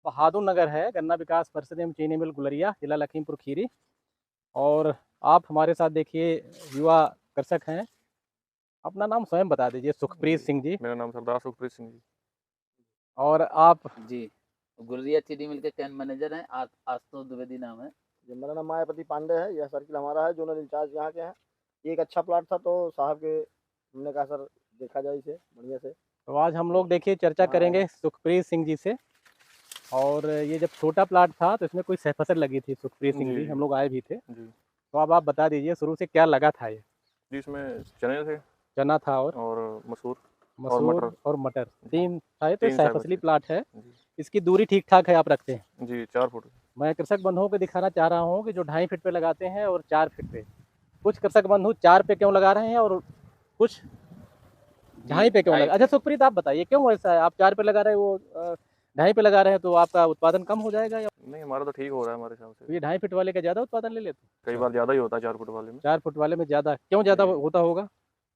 बहादुर नगर है, गन्ना विकास परिषद एवं चीनी मिल गुलरिया, जिला लखीमपुर खीरी। और आप हमारे साथ देखिए युवा कृषक हैं। अपना नाम स्वयं बता दीजिए। सुखप्रीत सिंह जी। मेरा नाम सरदार सुखप्रीत सिंह जी। और आप? जी, गुलरिया चीनी मिल के कैंप मैनेजर हैं। आशुतोष द्विवेदी नाम है। जी, मेरा नाम मायापति पांडे है। यह सर्किल हमारा है, जोनल इंचार्ज यहाँ के हैं। ये एक अच्छा प्लाट था तो साहब के हमने कहा सर देखा जाए इसे बढ़िया से। तो आज हम लोग देखिए चर्चा करेंगे सुखप्रीत सिंह जी से। और ये जब छोटा प्लाट था तो इसमें कोई फसल लगी थी सुखप्रीत सिंह जी, हम लोग आए भी थे। जी तो अब आप बता दीजिए शुरू से क्या लगा था। ये जी इसमें चने थे चना था और मसूर मसूर और मटर, तीन था। ये तो तीन सहफसली प्लाट है। जी इसकी दूरी ठीक ठाक है, आप रखते हैं? जी 4 फुट। मैं कृषक बंधुओं को दिखाना चाह रहा हूँ कि जो 2.5 फीट पे लगाते हैं और 4 फीट पे, कुछ कृषक बंधु 4 पे क्यों लगा रहे हैं और कुछ 2.5 पे क्यों लगा। अच्छा सुखप्रीत आप बताइए क्यों ऐसा है, आप 4 पे लगा रहे हैं, वो 2.5 पे लगा रहे हैं, तो आपका उत्पादन कम हो जाएगा या? नहीं, हमारा तो ठीक हो रहा है हमारे हिसाब से। ये 2.5 फीट वाले का ज़्यादा उत्पादन ले लेते? कई बार ज़्यादा ही होता है 4 फुट वाले में। 4 फुट वाले में ज़्यादा क्यों ज़्यादा होता होगा?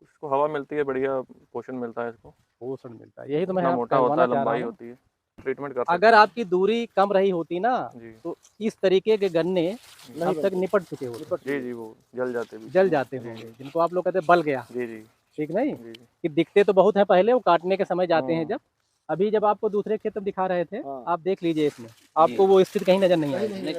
इसको हवा मिलती है, बढ़िया पोषण मिलता है इसको, पोषण मिलता है। यही तो मैं इतना मोटा होता है, चाह रहा लंबाई हूँ। होती है, ट्रीटमेंट कर सकते अगर हैं। आपकी दूरी कम रही होती ना जी तो इस तरीके के गन्ने अब तक निपट चुके होते। जी जी वो जल जाते भी। जल जाते होंगे, जिनको आप लोग कहते हैं बल गया। जी जी ठीक नहीं जी कि दिखते तो बहुत है पहले, वो काटने के समय जाते हैं जब। अभी जब आपको दूसरे खेत में दिखा रहे थे, आप देख लीजिए इसमें आपको वो स्थिति कहीं नजर नहीं आएगी।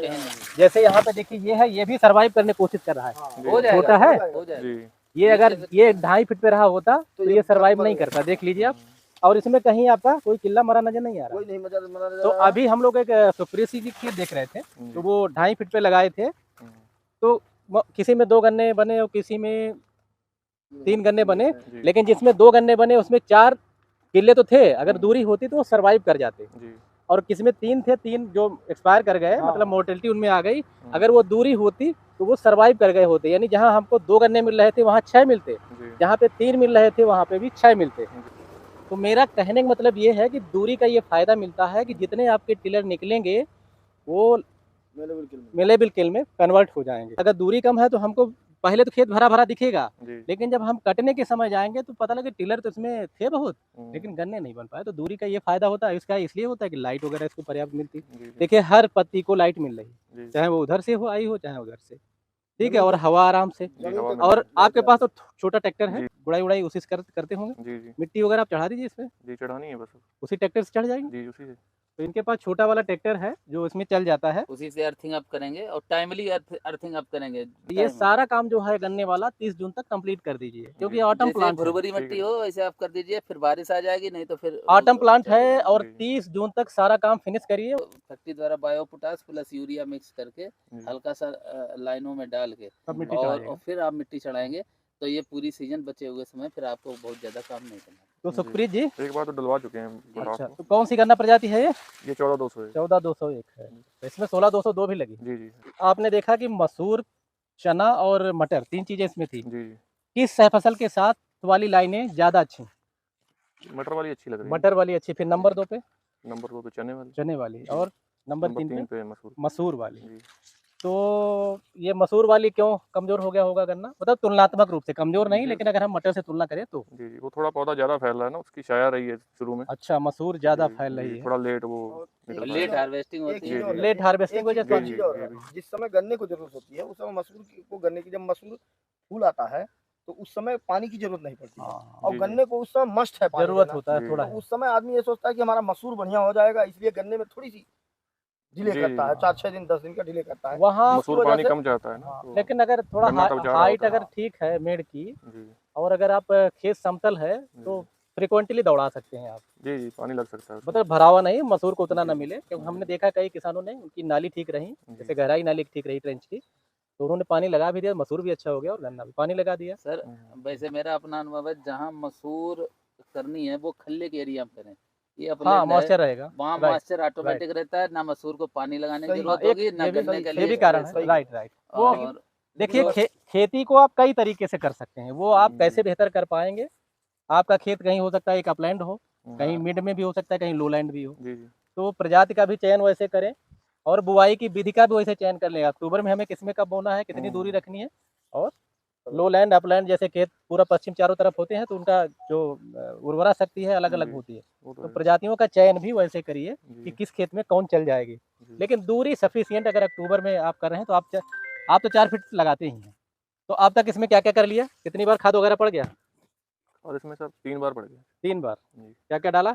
जैसे यहाँ पे देखिए ये है, ये भी सर्वाइव करने की कोशिश कर रहा है। हो जाएगा, छोटा है हो जाएगा। जी ये, अगर ये 2.5 फीट पे रहा होता तो ये सर्वाइव नहीं करता। देख लीजिए आप। और इसमें कहीं आपका कोई किल्ला मरा नजर नहीं आ रहा। कोई नहीं मजा तो अभी हम लोग एक सुखप्रीत सिंह जी खेत देख रहे थे, तो वो 2.5 फीट पे लगाए थे। तो किसी में 2 गन्ने बने और किसी में 3 गन्ने बने, लेकिन जिसमें 2 गन्ने बने उसमें 4 किले तो थे। अगर दूरी होती तो वो सर्वाइव कर जाते। जी और किसी में 3 थे, 3 जो एक्सपायर कर गए, मतलब मोर्टेलिटी उनमें आ गई। अगर वो दूरी होती तो वो सर्वाइव कर गए होते। यानी जहाँ हमको 2 गन्ने मिल रहे थे वहाँ 6 मिलते, जहाँ पे 3 मिल रहे थे वहाँ पे भी 6 मिलते। तो मेरा कहने का मतलब ये है कि दूरी का ये फायदा मिलता है कि जितने आपके टिलर निकलेंगे वो मेलेबल किल में कन्वर्ट हो जाएंगे। अगर दूरी कम है तो हमको पहले तो खेत भरा भरा दिखेगा, लेकिन जब हम कटने के समय जाएंगे तो पता लगे टिलर तो इसमें थे बहुत, लेकिन गन्ने नहीं बन पाए। तो दूरी का ये फायदा होता है। इसका इसलिए होता है कि लाइट वगैरह इसको पर्याप्त मिलती। देखिए हर पत्ती को लाइट मिल रही, चाहे वो उधर से हो आई हो चाहे उधर से। ठीक है, और हवा आराम से। और आपके पास तो छोटा ट्रैक्टर है, गुड़ाई उड़ाई उसी से करते होंगे। जी जी मिट्टी वगैरह आप चढ़ा दीजिए इसमें। जी चढ़ानी है बस। उसी ट्रैक्टर से चढ़ जाएगी। जी उसी से। तो इनके पास छोटा वाला ट्रैक्टर है जो इसमें चल जाता है, उसी से अर्थिंग अप करेंगे और टाइमली अर्थिंग अप करेंगे। ये सारा काम जो है गन्ने वाला 30 जून तक कंप्लीट कर दीजिए, क्योंकि ऑटम प्लांट भुरभुरी मिट्टी हो वैसे आप कर दीजिए, फिर बारिश आ जाएगी नहीं तो फिर ऑटम प्लांट है। और 30 जून तक सारा काम फिनिश करिए। फैक्ट्री द्वारा bio potash plus urea mix करके हल्का सा लाइनों में डाल के और फिर आप मिट्टी चढ़ाएंगे तो ये पूरी सीजन बचे हुए समय फिर आपको बहुत ज्यादा काम नहीं करना। तो सुखप्रीत जी एक बार तो डलवा चुके हैं। अच्छा, तो कौन सी गन्ना प्रजाति है ये? 14-200 है। 14-201 है। तो इसमें 16-202 भी लगी। जी जी आपने देखा कि मसूर, चना और मटर 3 चीजें इसमें थी। जी किस सहफसल के साथ वाली लाइनें ज्यादा अच्छी? मटर वाली अच्छी लग रही है। मटर वाली अच्छी। फिर नंबर 2 पे? नंबर 2 पे चने वाली। और नंबर 3 पे मसूर वाली। तो ये मसूर वाली क्यों कमजोर हो गया होगा गन्ना? मतलब तुलनात्मक रूप से कमजोर नहीं, लेकिन अगर हम मटर से तुलना करें तो। जी जी वो थोड़ा पौधा ज्यादा फैल रहा है ना, उसकी छाया रही है शुरू में। अच्छा, मसूर ज्यादा फैल रही है, थोड़ा लेट वो लेट हार्वेस्टिंग होती है। लेट हार्वेस्टिंग वजह से। जिस समय गन्ने को जरूरत होती है उस समय मसूर को, गन्ने की जब मसूर फूल आता है तो उस समय पानी की जरूरत नहीं पड़ती है। और गन्ने को उस समय मस्ट है, जरूरत होता है थोड़ा। उस समय आदमी ये सोचता है कि हमारा मसूर बढ़िया हो जाएगा, इसलिए गन्ने में थोड़ी सी डिले करता है, 4-6 दिन 10 दिन का डिले करता है। वहाँ मसूर पानी कम जाता है ना। लेकिन अगर थोड़ा हाइट अगर ठीक है मेड़ की, और अगर आप खेत समतल है तो फ्रिक्वेंटली दौड़ा सकते हैं आप। जी जी पानी लग सकता है, मतलब भरावा नहीं, मसूर को उतना ना मिले। क्योंकि हमने देखा कई किसानों ने, उनकी नाली ठीक रही, जैसे गहराई नाली ठीक रही ट्रेंच की, तो उन्होंने पानी लगा भी दिया, मसूर भी अच्छा हो गया और गन्ना भी पानी लगा दिया। सर वैसे मेरा अपना अनुभव है, जहाँ मसूर करनी है वो खल्ले के एरिया में करें। ये हाँ मॉइस्चर रहेगा, वहाँ मॉइस्चर ऑटोमेटिक रहता है, ना मसूर को पानी लगाने की जरूरत होगी ना गन्ने के लिए। ये भी कारण है। राइट। वो देखिए खेती को आप कई तरीके से कर सकते हैं, वो आप कैसे बेहतर कर पाएंगे। आपका खेत कहीं हो सकता है एक अपलैंड हो, कहीं मिड में भी हो सकता है, कहीं लोलैंड भी हो। तो प्रजाति का भी चयन वैसे करें और बुआई की विधि का भी वैसे चयन कर लेगा। अक्टूबर में हमें किसमें कब बोना है, कितनी दूरी रखनी है, और लो लैंड अपलैंड जैसे खेत पूरा पश्चिम चारों तरफ होते हैं तो उनका जो उर्वरा शक्ति है अलग अलग होती है। तो प्रजातियों का चयन भी वैसे करिए कि किस खेत में कौन चल जाएगी। लेकिन दूरी सफिशियंट अगर अक्टूबर में आप कर रहे हैं तो आप तो 4 फीट लगाते ही हैं। तो अब तक इसमें क्या क्या कर लिया, कितनी बार खाद वगैरह पड़ गया? और इसमें सब 3 बार पड़ गया। 3 बार। क्या क्या डाला?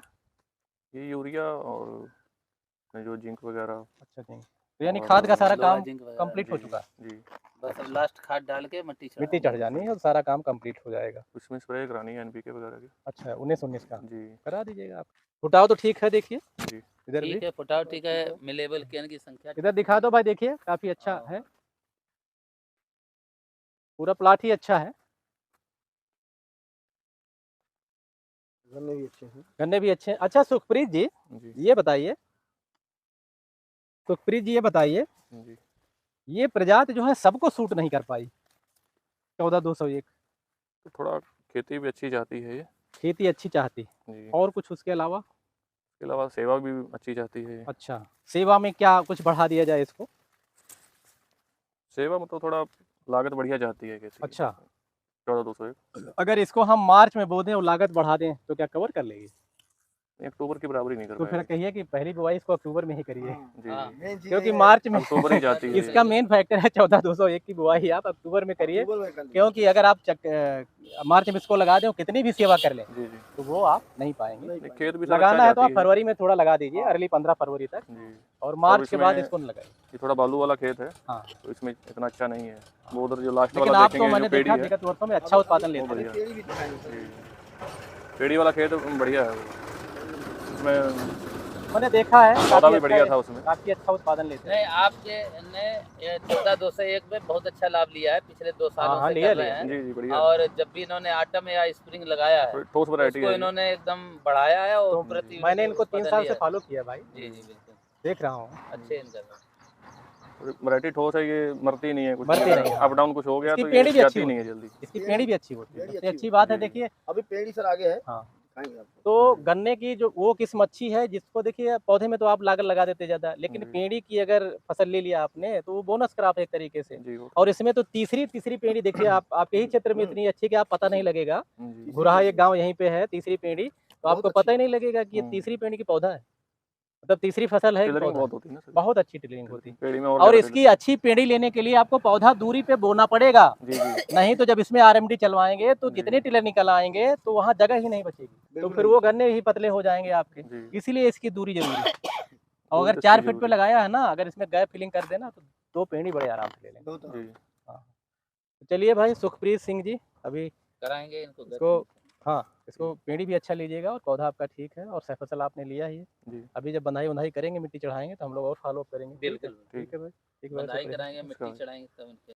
ये यूरिया और जो जिंक वगैरह। अच्छा जिंक, तो यानी खाद का सारा काम कंप्लीट हो चुका है। जी, बस अब लास्ट खाद डाल के मिट्टी चढ़ जानी है और सारा काम कंप्लीट हो जाएगा। उसमें स्प्रे करानी है एनपीके वगैरह की। अच्छा 19-19 का जी करा दीजिएगा आप। फुटाव तो ठीक है, देखिए जी इधर भी ठीक है, फुटाव ठीक है, मिलेबल केन की संख्या इधर दिखा दो भाई, देखिए काफी अच्छा है, पूरा प्लाट ही अच्छा है। गन्ने भी अच्छे हैं। गन्ने भी अच्छे हैं। अच्छा सुखप्रीत जी, ये बताइए, सुखप्रीत जी ये बताइए, ये प्रजाति जो है सबको सूट नहीं कर पाई 14-201। तो थोड़ा खेती भी अच्छी जाती है ये। खेती अच्छी चाहती जी। और कुछ उसके अलावा? इसके अलावा सेवा भी अच्छी जाती है। अच्छा, सेवा में क्या कुछ बढ़ा दिया जाए इसको? सेवा में तो थोड़ा लागत बढ़िया जाती है खेती। अच्छा 14-201। अगर इसको हम मार्च में बो दें और लागत बढ़ा दें तो क्या कवर कर लेगी? अक्टूबर की बराबरी नहीं कर तो फिर पाएगी। कहिए कि पहली बुआई इसको अक्टूबर में ही करिए। जी क्योंकि मार्च में अक्टूबर ही जाती है। इसका मेन फैक्टर है 14-201 की बुआई आप अक्टूबर में करिए। क्योंकि अगर आप मार्च में इसको लगा दें और कितनी भी सेवा कर लें जी तो वो आप नहीं पाएंगे। खेत भी लगाना है तो आप फरवरी में थोड़ा लगा दीजिए, अर्ली 15 फरवरी तक, जी। और मार्च के बाद इसको न लगाइए। ये थोड़ा बालू वाला खेत है। हाँ तो इसमें इतना अच्छा नहीं है। वो उधर जो लास्ट लेकिन वाला आप तो देखेंगे मैंने जो पेड़ी देखा है, विगत वर्षों में अच्छा उत्पादन लेते हैं। जी। पेड़ी वाला खेत बढ़िया है। उसमें मैंने देखा है पौधा भी बढ़िया था, उसमें काफी अच्छा उत्पादन लेते हैं। नहीं, आपके ने 14-201 में बहुत अच्छा लाभ लिया है, पिछले 2 सालों से कर रहे हैं। जी जी बढ़िया। और जब भी इन्होंने आटम या स्प्रिंग लगाया है ठोस वैरायटी उसको है। इन्होंने एकदम बढ़ाया है और तो प्रति मैंने इनको 3 साल से फॉलो किया भाई, जी जी बिल्कुल देख रहा हूँ अच्छे इनका। वैरायटी ठोस है, ये मरती नहीं है, कुछ मरती नहीं है। अप डाउन कुछ हो गया इसकी तो पेड़ी भी ये अच्छी जाती नहीं है होती है। जल्दी। इसकी पेड़ी भी अच्छी होती है, पेड़ी सबसे अच्छी अच्छी बात है। जी। देखिए अभी पेड़ी सर आगे है। हाँ, दिखाएंगे आपको। तो गन्ने की जो वो किस्म अच्छी है जिसको देखिए पौधे में तो आप लागत लगा देते ज्यादा, लेकिन जी। पेड़ी की अगर फसल ले लिया आपने तो वो बोनस क्रॉप है एक तरीके से। जी वो और इसमें तो तीसरी पेड़ी देखिए आप आपके ही क्षेत्र में इतनी अच्छी कि आप पता नहीं लगेगा। जी घुराहा एक गांव यहीं पे है, तीसरी पेड़ी, तो आपको बहुत पता ही नहीं लगेगा कि ये तीसरी पेड़ी की पौधा है, मतलब तीसरी फसल है कि टिलरिंग पौधा बहुत है। होती है ना सर। बहुत अच्छी टिलरिंग होती है। पेड़ी में और ज़्यादा इसकी अच्छी पेड़ी लेने के लिए आपको पौधा दूरी पे बोना पड़ेगा। जी जी नहीं तो जब इसमें आरएमडी चलवाएंगे तो जी। जितने टिलर निकल आएंगे तो वहाँ जगह ही नहीं बचेगी, तो फिर वो गन्ने ही पतले हो जाएंगे आपके। जी। इसीलिए इसकी दूरी जरूरी है। और अगर दूरी 4 तो फीट पे जरूरी। लगाया है ना, अगर इसमें गैप फिलिंग कर देना तो 2 पेड़ी बड़े आराम से ले लेंगे। जी हाँ तो चलिए भाई सुखप्रीत सिंह जी, अभी कराएंगे इनको इसको, हाँ इसको पेड़ी भी अच्छा लीजिएगा और पौधा आपका ठीक है और सह फसल आपने लिया ही है। जी अभी जब बंधाई वंधाई करेंगे, मिट्टी चढ़ाएंगे तो हम लोग और फॉलो अप करेंगे। बिल्कुल ठीक है भाई, ठीक है भाई, बंधाई शुक्रिया। कराएंगे, मिट्टी चढ़ाएंगे तब इनके